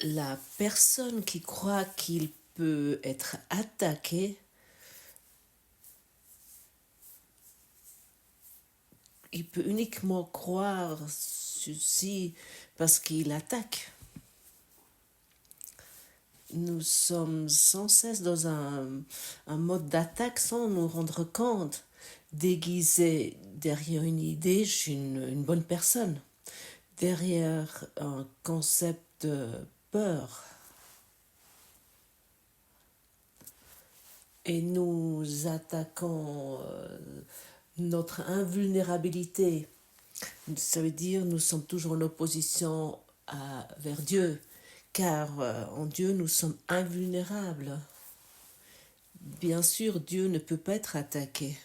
La personne qui croit qu'il peut être attaqué, il peut uniquement croire ceci parce qu'il attaque. Nous sommes sans cesse dans un mode d'attaque sans nous rendre compte. Déguisé derrière une idée, je suis une bonne personne. Derrière un concept de peur. Et nous attaquons notre invulnérabilité. Ça veut dire nous sommes toujours en opposition vers Dieu, car en Dieu nous sommes invulnérables. Bien sûr, Dieu ne peut pas être attaqué,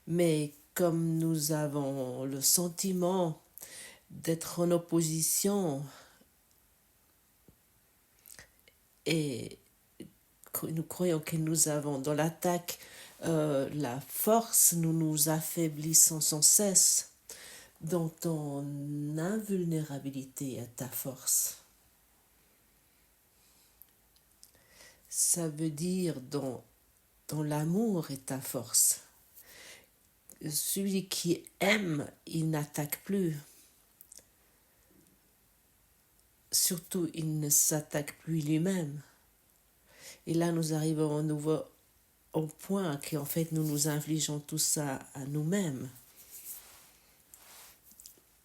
mais comme nous avons le sentiment d'être en opposition et nous croyons que nous avons dans l'attaque la force, nous nous affaiblissons sans cesse. Dans ton invulnérabilité est ta force. Ça veut dire dans l'amour est ta force. Celui qui aime, il n'attaque plus. Surtout, il ne s'attaque plus lui-même. Et là, nous arrivons à nouveau au point qu'en fait, nous nous infligeons tout ça à nous-mêmes.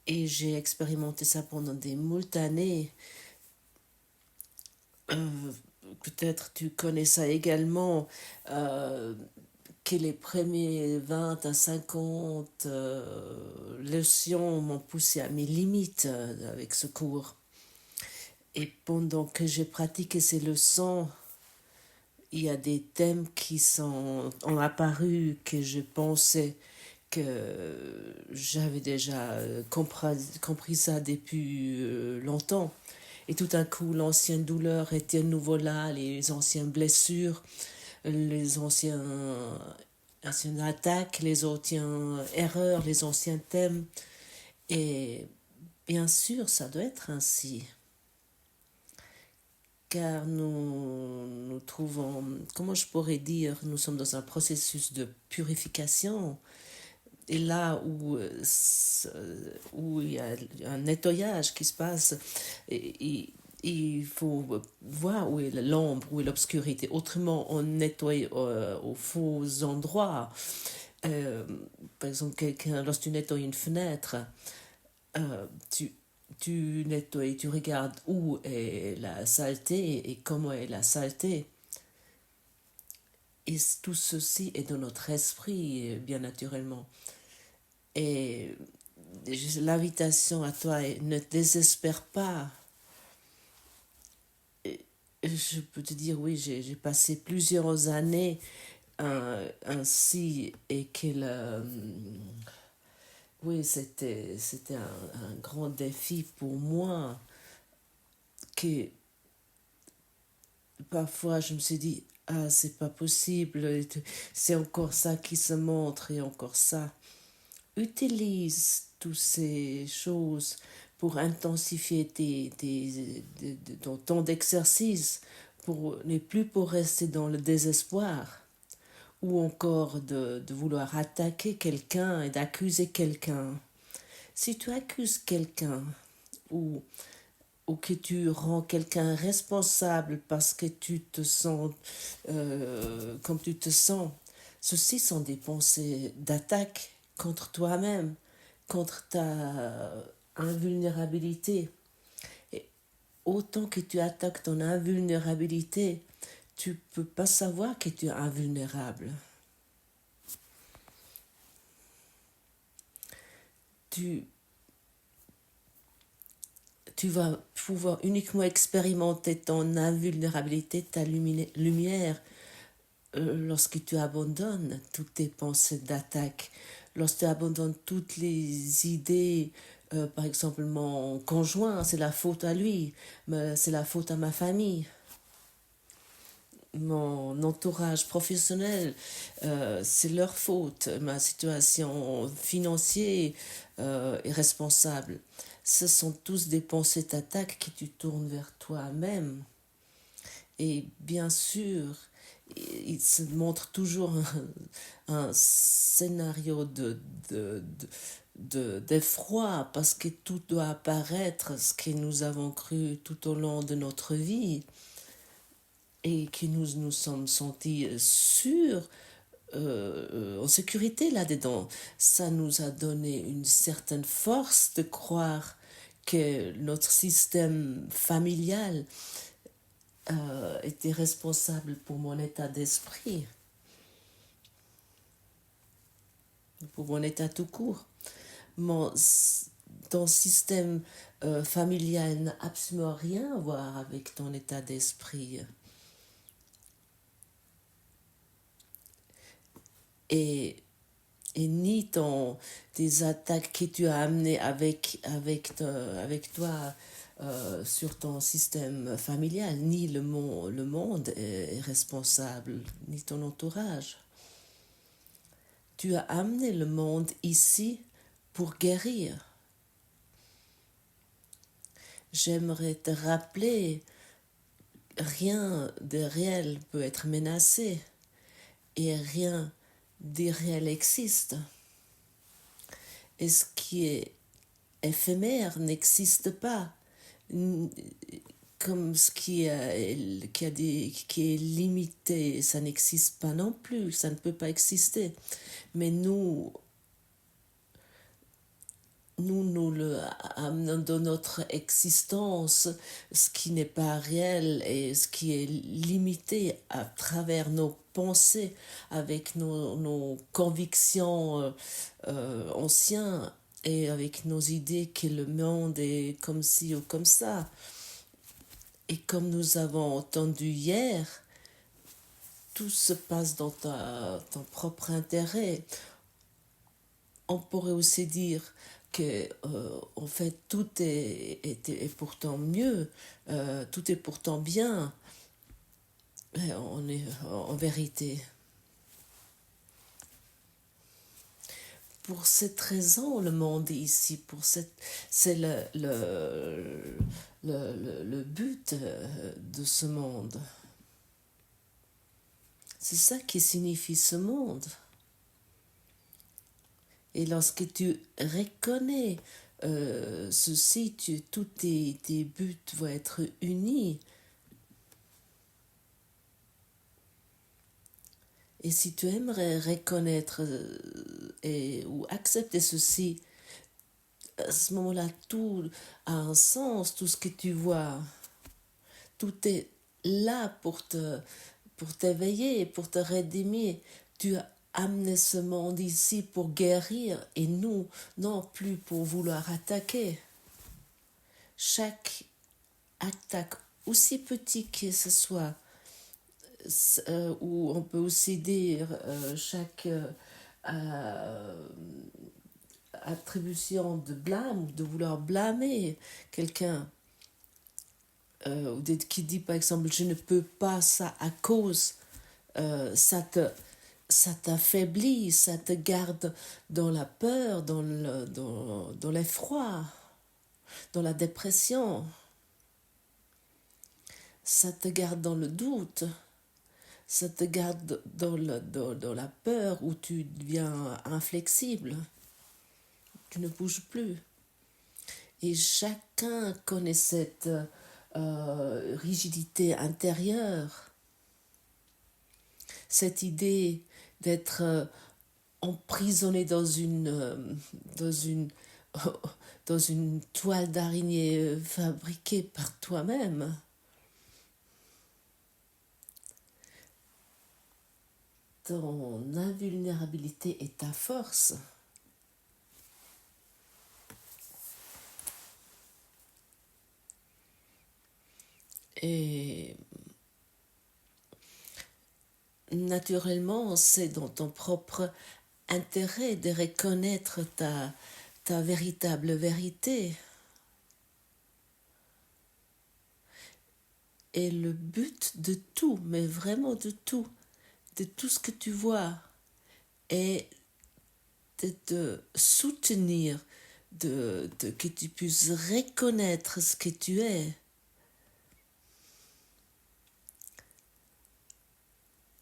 Et j'ai expérimenté ça pendant des moultes années. Peut-être tu connais ça également, que les premiers 20 à 50 leçons m'ont poussé à mes limites avec ce cours. Et pendant que j'ai pratiqué ces leçons, il y a des thèmes qui ont apparu que je pensais que j'avais déjà compris ça depuis longtemps. Et tout d'un coup, l'ancienne douleur était à nouveau là, les anciennes blessures, les anciennes attaques, les anciennes erreurs, les anciens thèmes. Et bien sûr, ça doit être ainsi. Car nous trouvons, comment je pourrais dire, nous sommes dans un processus de purification. Et là où il y a un nettoyage qui se passe, il faut voir où est l'ombre, où est l'obscurité. Autrement, on nettoie aux faux endroits. Par exemple, lorsque tu nettoies une fenêtre, euh, tu, tu nettoies, tu regardes où est la saleté et comment est la saleté. Et tout ceci est dans notre esprit, bien naturellement. Et l'invitation à toi est ne désespère pas. Et je peux te dire, oui, j'ai passé plusieurs années ainsi et oui, c'était un grand défi pour moi que parfois je me suis dit, ah, c'est pas possible, c'est encore ça qui se montre et encore ça. Utilise toutes ces choses pour intensifier ton temps d'exercice, pour rester dans le désespoir, ou encore de vouloir attaquer quelqu'un et d'accuser quelqu'un. Si tu accuses quelqu'un, ou, ou que tu rends quelqu'un responsable parce que tu te sens comme tu te sens, ceci sont des pensées d'attaque contre toi-même, contre ta invulnérabilité. Et autant que tu attaques ton invulnérabilité, tu peux pas savoir que tu es invulnérable. Tu, tu vas pouvoir uniquement expérimenter ton invulnérabilité, ta lumière, lorsque tu abandonnes toutes tes pensées d'attaque, lorsque tu abandonnes toutes les idées, par exemple, mon conjoint, c'est la faute à lui, c'est la faute à ma famille, mon entourage professionnel, c'est leur faute, ma situation financière est responsable. ce sont tous des pensées d'attaque que tu tournes vers toi-même. Et bien sûr, il se montre toujours un scénario d'effroi parce que tout doit apparaître, ce que nous avons cru tout au long de notre vie et que nous sommes sentis sûrs, en sécurité là-dedans. Ça nous a donné une certaine force de croire que notre système familial était responsable pour mon état d'esprit, pour mon état tout court. Ton système familial n'a absolument rien à voir avec ton état d'esprit. Et ni tes attaques que tu as amenées avec toi sur ton système familial, ni le monde est responsable, ni ton entourage. Tu as amené le monde ici pour guérir. J'aimerais te rappeler, rien de réel peut être menacé et rien d'irréel existe. Et ce qui est éphémère n'existe pas, comme ce qui est limité, ça n'existe pas non plus, ça ne peut pas exister. Mais nous le amenons dans notre existence, ce qui n'est pas réel et ce qui est limité à travers nos pensées, avec nos convictions anciennes et avec nos idées que le monde est comme ci ou comme ça. Et comme nous avons entendu hier, tout se passe dans ton propre intérêt. On pourrait aussi dire que en fait tout est pourtant mieux, tout est pourtant bien. On est en vérité. Pour cette raison, le monde est ici. C'est le but de ce monde. C'est ça qui signifie ce monde. Et lorsque tu reconnais ceci, tous tes buts vont être unis. Et si tu aimerais reconnaître ou accepter ceci, à ce moment-là, tout a un sens, tout ce que tu vois, tout est là pour t'éveiller, pour te redémer. Tu as amené ce monde ici pour guérir et nous, non plus pour vouloir attaquer. Chaque attaque, aussi petit que ce soit, ou on peut aussi dire chaque attribution de blâme, de vouloir blâmer quelqu'un, qui dit par exemple je ne peux pas ça à cause, ça t'affaiblit, ça te garde dans la peur, dans l'effroi, dans la dépression, ça te garde dans le doute, ça te garde dans la peur où tu deviens inflexible, tu ne bouges plus. Et chacun connaît cette rigidité intérieure, cette idée d'être emprisonné dans une toile d'araignée fabriquée par toi-même. Ton invulnérabilité est ta force. Et naturellement, c'est dans ton propre intérêt de reconnaître ta véritable vérité. Et le but de tout, mais vraiment de tout ce que tu vois, est de te soutenir que tu puisses reconnaître ce que tu es.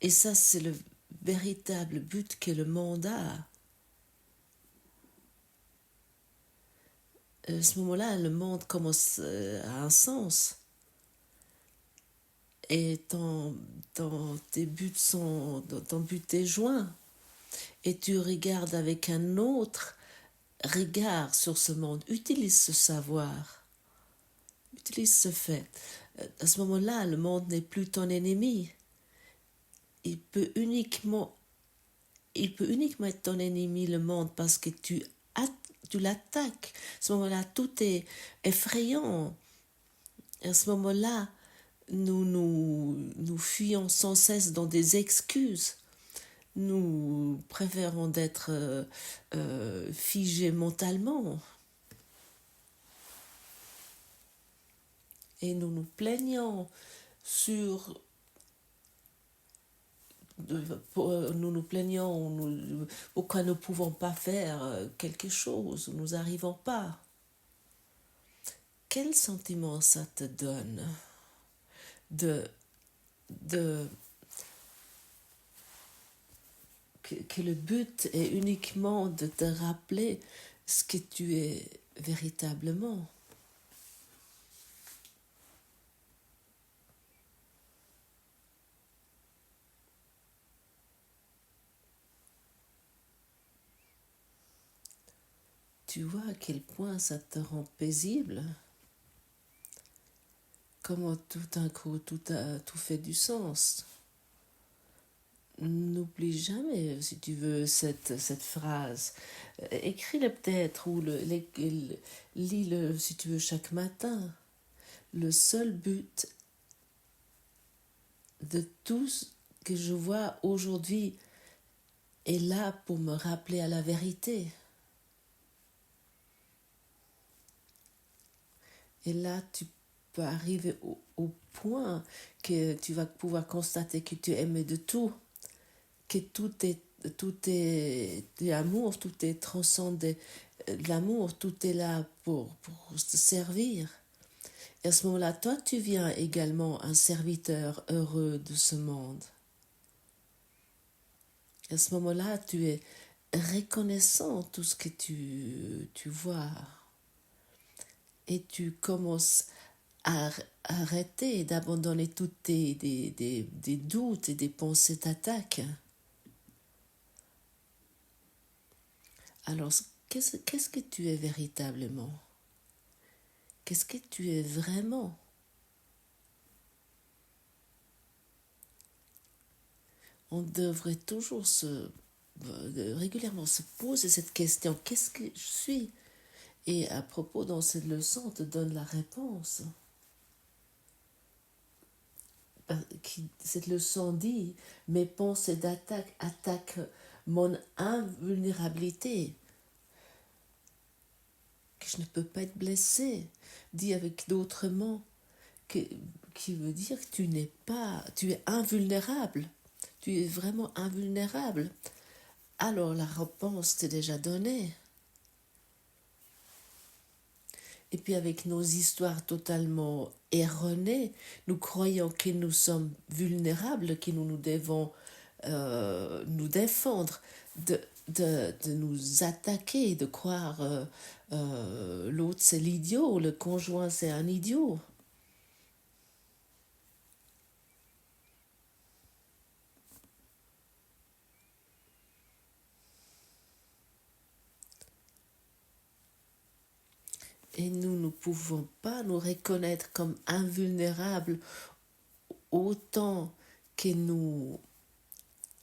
Et ça, c'est le véritable but que le monde a. À ce moment-là, le monde commence à un sens. Et ton but est joint. Et tu regardes avec un autre regard sur ce monde. Utilise ce savoir. Utilise ce fait. À ce moment-là, le monde n'est plus ton ennemi. Il peut uniquement être ton ennemi, le monde, parce que tu l'attaques. À ce moment-là, tout est effrayant. À ce moment-là, nous fuyons sans cesse dans des excuses. Nous préférons d'être figés mentalement. Et nous nous plaignons pourquoi nous ne pouvons pas faire quelque chose, nous n'arrivons pas. Quel sentiment ça te donne que le but est uniquement de te rappeler ce que tu es véritablement? Tu vois à quel point ça te rend paisible? Comment tout d'un coup tout fait du sens? N'oublie jamais, si tu veux, cette phrase. Écris-le peut-être ou lis-le, si tu veux, chaque matin. Le seul but de tout ce que je vois aujourd'hui est là pour me rappeler à la vérité. Et là, tu peux arriver au point que tu vas pouvoir constater que tu aimes de tout, que tout est de l'amour, tout est transcendé de l'amour, tout est là pour te servir. Et à ce moment-là, toi, tu viens également un serviteur heureux de ce monde. Et à ce moment-là, tu es reconnaissant de tout ce que tu vois. Et tu commences à arrêter d'abandonner tous des doutes et des pensées d'attaque. Alors, qu'est-ce que tu es véritablement? Qu'est-ce que tu es vraiment? On devrait toujours régulièrement se poser cette question. Qu'est-ce que je suis? Et à propos, dans cette leçon, on te donne la réponse. Cette leçon dit, mes pensées d'attaque attaquent mon invulnérabilité, que je ne peux pas être blessé. Dit avec d'autres mots, qui veut dire que tu es invulnérable. Tu es vraiment invulnérable. Alors la réponse t'est déjà donnée. Et puis avec nos histoires totalement erronées, nous croyons que nous sommes vulnérables, que nous devons nous défendre de nous attaquer, de croire l'autre c'est l'idiot, le conjoint c'est un idiot. Et nous ne pouvons pas nous reconnaître comme invulnérables autant que nous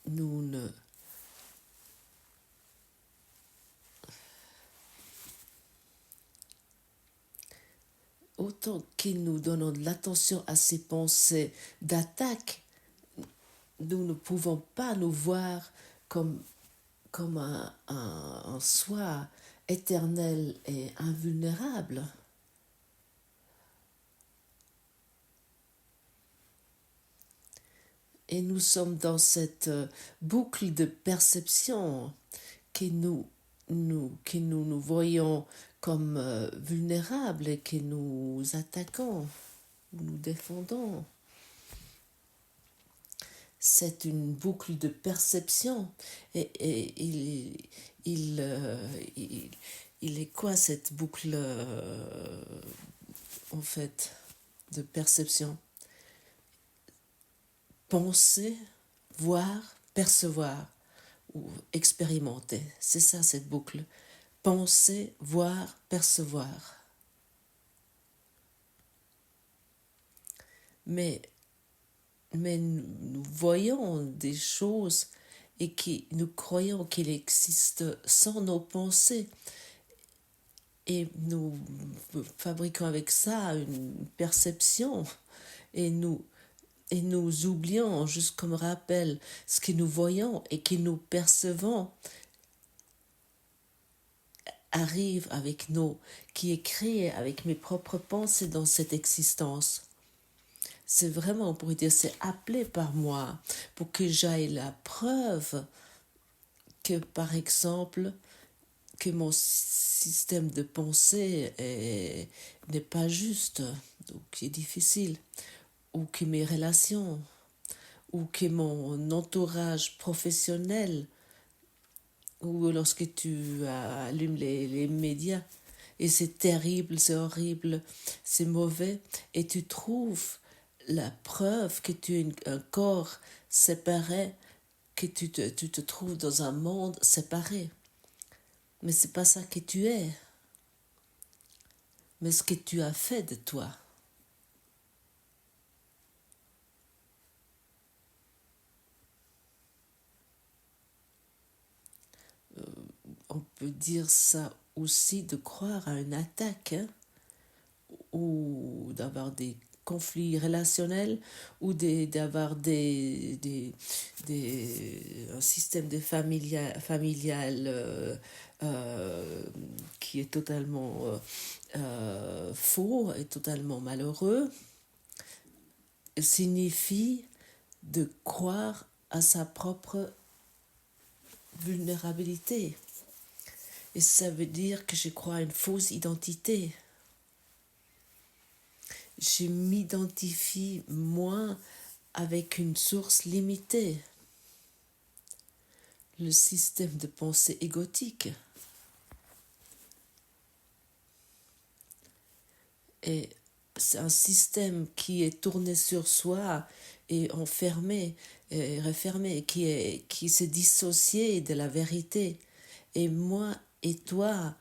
ne... Autant que nous donnons de l'attention à ces pensées d'attaque, nous ne pouvons pas nous voir comme un soi éternel et invulnérable. Et nous sommes dans cette boucle de perception que nous que nous voyons comme vulnérables et que nous attaquons, nous défendons. C'est une boucle de perception et il est quoi cette boucle en fait de perception? Penser, voir, percevoir ou expérimenter. C'est ça cette boucle. Penser, voir, percevoir. Mais nous voyons des choses et nous croyons qu'il existe sans nos pensées. Et nous fabriquons avec ça une perception et nous oublions, juste comme rappel, ce que nous voyons et que nous percevons arrive avec nous, qui est créé avec mes propres pensées dans cette existence. C'est vraiment, on pourrait dire, c'est appelé par moi pour que j'aille la preuve que, par exemple, que mon système de pensée n'est pas juste, ou qui est difficile, ou que mes relations, ou que mon entourage professionnel, ou lorsque tu allumes les médias, et c'est terrible, c'est horrible, c'est mauvais, et tu trouves la preuve que tu es un corps séparé, que tu te trouves dans un monde séparé. Mais c'est pas ça que tu es, mais ce que tu as fait de toi. On peut dire ça aussi de croire à une attaque, hein, ou d'avoir des conflits relationnels, ou d'avoir un système de familial qui est totalement faux et totalement malheureux, signifie de croire à sa propre vulnérabilité. Et ça veut dire que je crois à une fausse identité. Je m'identifie, moi, avec une source limitée. Le système de pensée égotique. Et c'est un système qui est tourné sur soi et enfermé, et refermé, qui s'est dissocié de la vérité. Et moi et toi,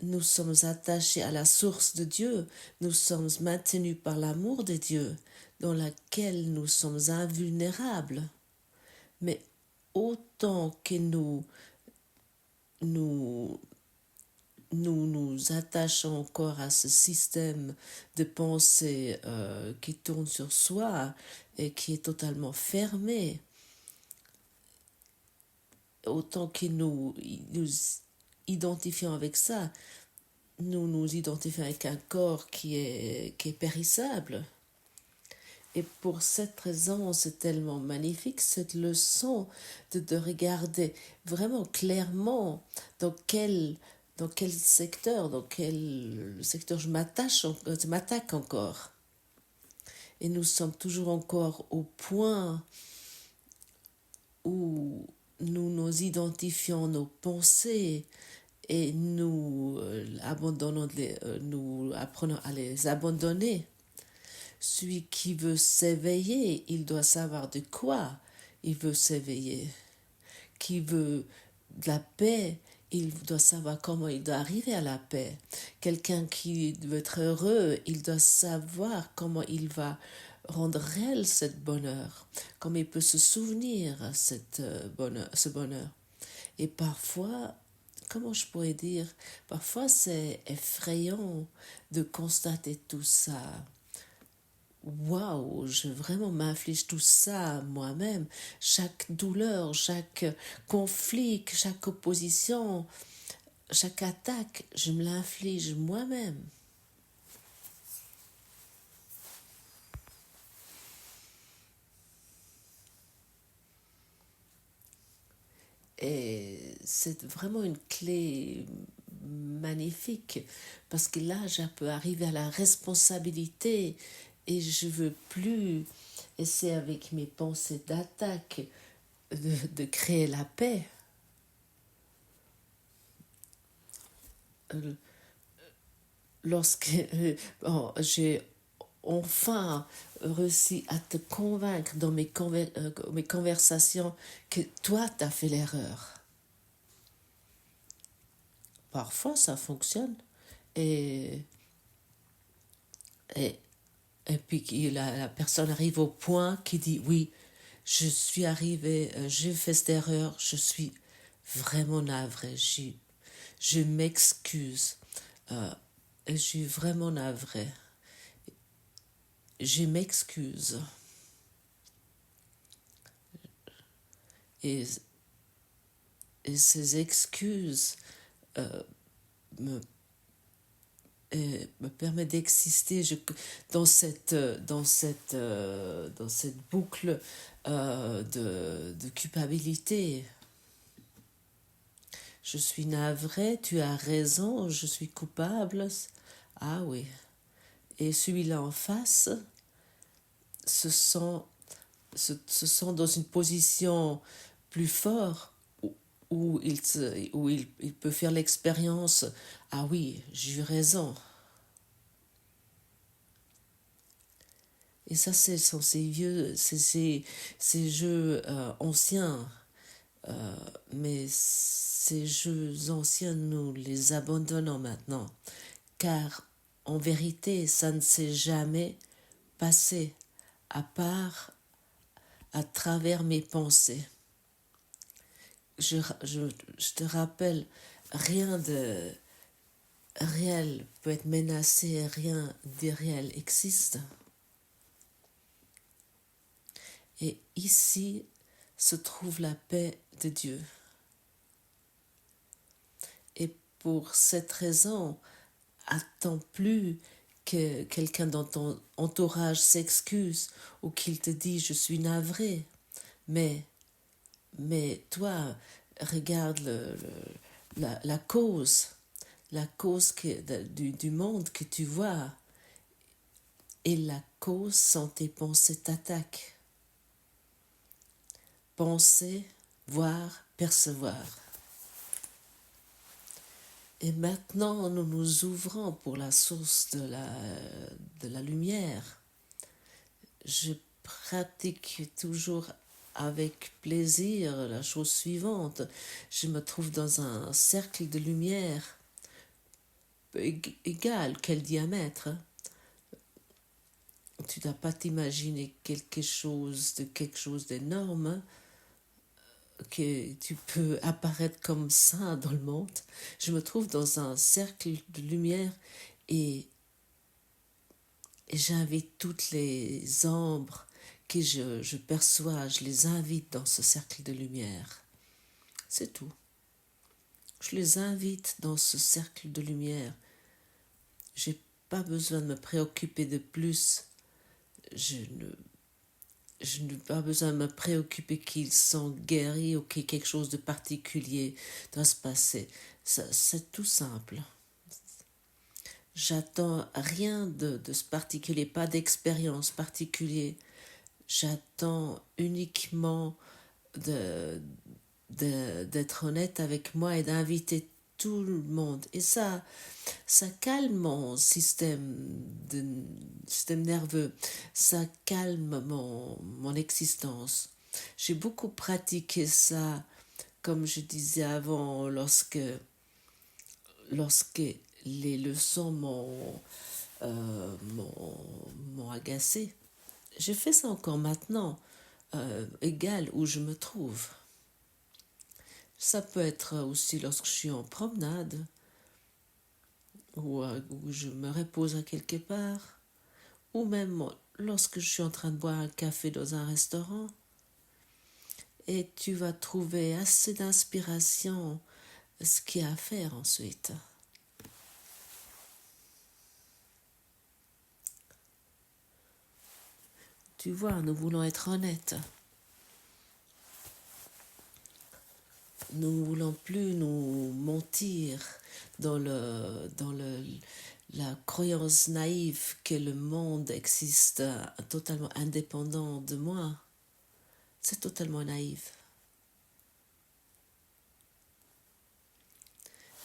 nous sommes attachés à la source de Dieu, nous sommes maintenus par l'amour de Dieu, dans laquelle nous sommes invulnérables. Mais autant que nous attachons encore à ce système de pensée qui tourne sur soi et qui est totalement fermé, autant que nous identifions avec ça, nous nous identifions avec un corps qui est périssable. Et pour cette raison, c'est tellement magnifique, cette leçon de regarder vraiment clairement dans quel secteur, dans quel secteur je m'attaque encore. Et nous sommes toujours encore au point où nous identifions nos pensées et nous nous apprenons à les abandonner. Celui qui veut s'éveiller, il doit savoir de quoi il veut s'éveiller. Qui veut de la paix, il doit savoir comment il doit arriver à la paix. Quelqu'un qui veut être heureux, il doit savoir comment il va rendre réel ce bonheur, comment il peut se souvenir ce bonheur. Et parfois, comment je pourrais dire, parfois c'est effrayant de constater tout ça. Waouh, je vraiment m'inflige tout ça moi-même. Chaque douleur, chaque conflit, chaque opposition, chaque attaque, je me l'inflige moi-même. Et c'est vraiment une clé magnifique parce que là, je peux arriver à la responsabilité et je veux plus essayer avec mes pensées d'attaque de créer la paix. Lorsque j'ai enfin réussi à te convaincre dans mes conversations que toi, tu as fait l'erreur. Parfois, ça fonctionne. Et, et, et puis, la personne arrive au point qui dit, oui, je suis arrivé, j'ai fait cette erreur, je suis vraiment navré, je m'excuse, je suis vraiment navré, je m'excuse. Et, et ces excuses me me permet d'exister dans cette boucle de culpabilité. Je suis navrée, tu as raison, je suis coupable. Ah oui. Et celui-là en face se sent, se sent dans une position plus forte où il peut faire l'expérience. Ah oui, j'ai eu raison. Et ça, sont ces jeux anciens. Mais ces jeux anciens, nous les abandonnons maintenant. Car, en vérité, ça ne s'est jamais passé, à part à travers mes pensées. Je te rappelle, rien de réel peut être menacé, rien d'irréel existe. Et ici se trouve la paix de Dieu. Et pour cette raison, attends plus que quelqu'un dans ton entourage s'excuse ou qu'il te dit je suis navré. Mais toi, regarde la cause du monde que tu vois. Et la cause sont tes pensées t'attaquent. Penser, voir, percevoir. Et maintenant, nous nous ouvrons pour la source de la lumière. Je pratique toujours avec plaisir la chose suivante. Je me trouve dans un cercle de lumière, égal quel diamètre. Tu n'as pas t'imaginer quelque chose d'énorme, que tu peux apparaître comme ça dans le monde. Je me trouve dans un cercle de lumière et j'invite toutes les ombres que je perçois, je les invite dans ce cercle de lumière. C'est tout. Je les invite dans ce cercle de lumière. J'ai pas besoin de me préoccuper de plus. Je n'ai pas besoin de me préoccuper qu'ils sont guéris ou que quelque chose de particulier doit se passer. C'est tout simple. J'attends rien de ce particulier, pas d'expérience particulière. J'attends uniquement d'être honnête avec moi et d'inviter tout le monde. Et ça calme mon système nerveux, ça calme mon existence. J'ai beaucoup pratiqué ça, comme je disais avant, lorsque les leçons m'ont agacé. Je fais ça encore maintenant, égal où je me trouve. Ça peut être aussi lorsque je suis en promenade, ou où je me repose à quelque part, ou même lorsque je suis en train de boire un café dans un restaurant. Et tu vas trouver assez d'inspiration, ce qu'il y a à faire ensuite. Tu vois, nous voulons être honnêtes. nous ne voulons plus nous mentir dans la croyance naïve que le monde existe totalement indépendant de moi. C'est totalement naïf.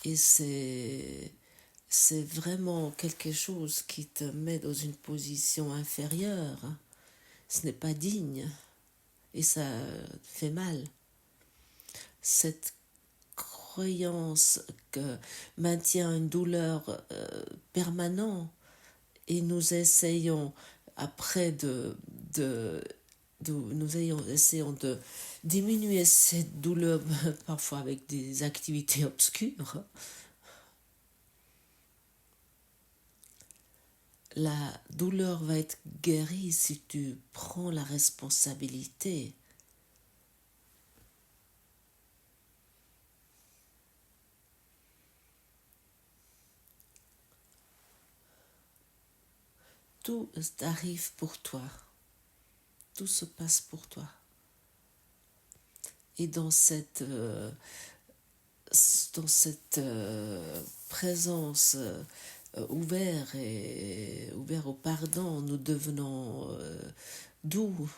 Et c'est vraiment quelque chose qui te met dans une position inférieure. Ce n'est pas digne et ça fait mal. Cette croyance que maintient une douleur permanente et nous essayons après essayons de diminuer cette douleur parfois avec des activités obscures. La douleur va être guérie si tu prends la responsabilité. Tout arrive pour toi. Tout se passe pour toi. Et dans cette présence ouverte au pardon, nous devenons doux.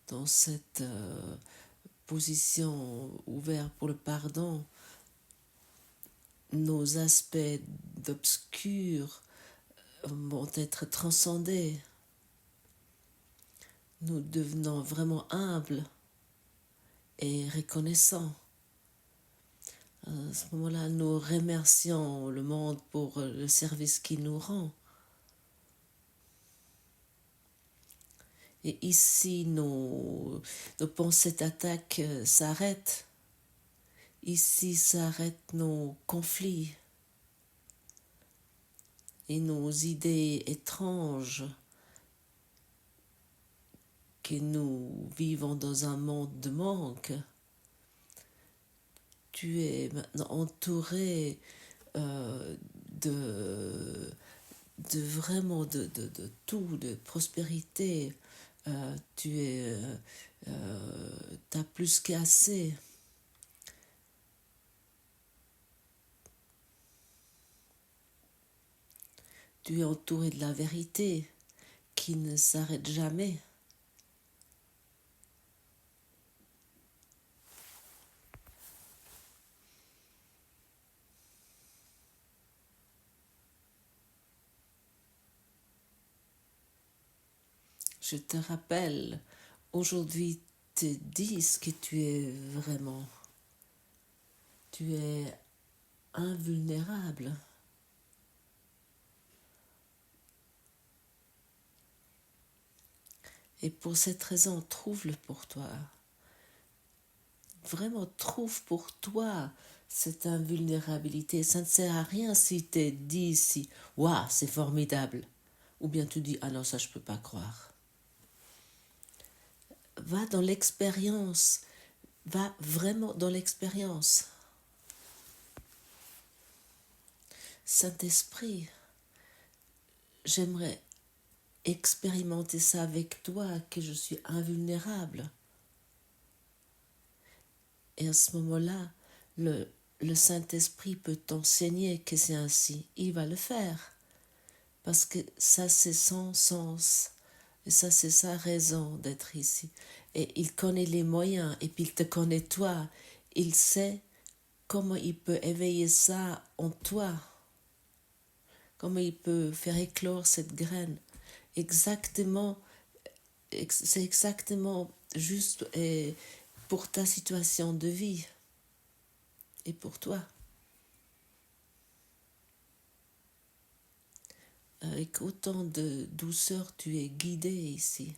Dans cette position ouverte pour le pardon, nos aspects d'obscur vont être transcendés. Nous devenons vraiment humbles et reconnaissants. À ce moment-là, nous remercions le monde pour le service qu'il nous rend. Et ici, nos pensées d'attaque s'arrêtent. Ici s'arrêtent nos conflits et nos idées étranges que nous vivons dans un monde de manque. Tu es maintenant entouré de vraiment de tout, de prospérité. T'as plus qu'assez. Tu es entouré de la vérité qui ne s'arrête jamais. Je te rappelle, aujourd'hui, te dis ce que tu es vraiment. Tu es invulnérable. Et pour cette raison, trouve-le pour toi. Vraiment, trouve pour toi cette invulnérabilité. Ça ne sert à rien si tu dis si « Waouh, c'est formidable !» ou bien tu dis « Ah non, ça je ne peux pas croire ». Va dans l'expérience. Va vraiment dans l'expérience. Saint-Esprit, j'aimerais expérimenter ça avec toi, que je suis invulnérable. Et à ce moment-là, le Saint-Esprit peut t'enseigner que c'est ainsi. Il va le faire. Parce que ça, c'est son sens. Et ça, c'est sa raison d'être ici. Et il connaît les moyens. Et puis il te connaît toi. Il sait comment il peut éveiller ça en toi. Comment il peut faire éclore cette graine. Exactement. C'est exactement juste pour ta situation de vie. Et pour toi. Avec autant de douceur, tu es guidé ici.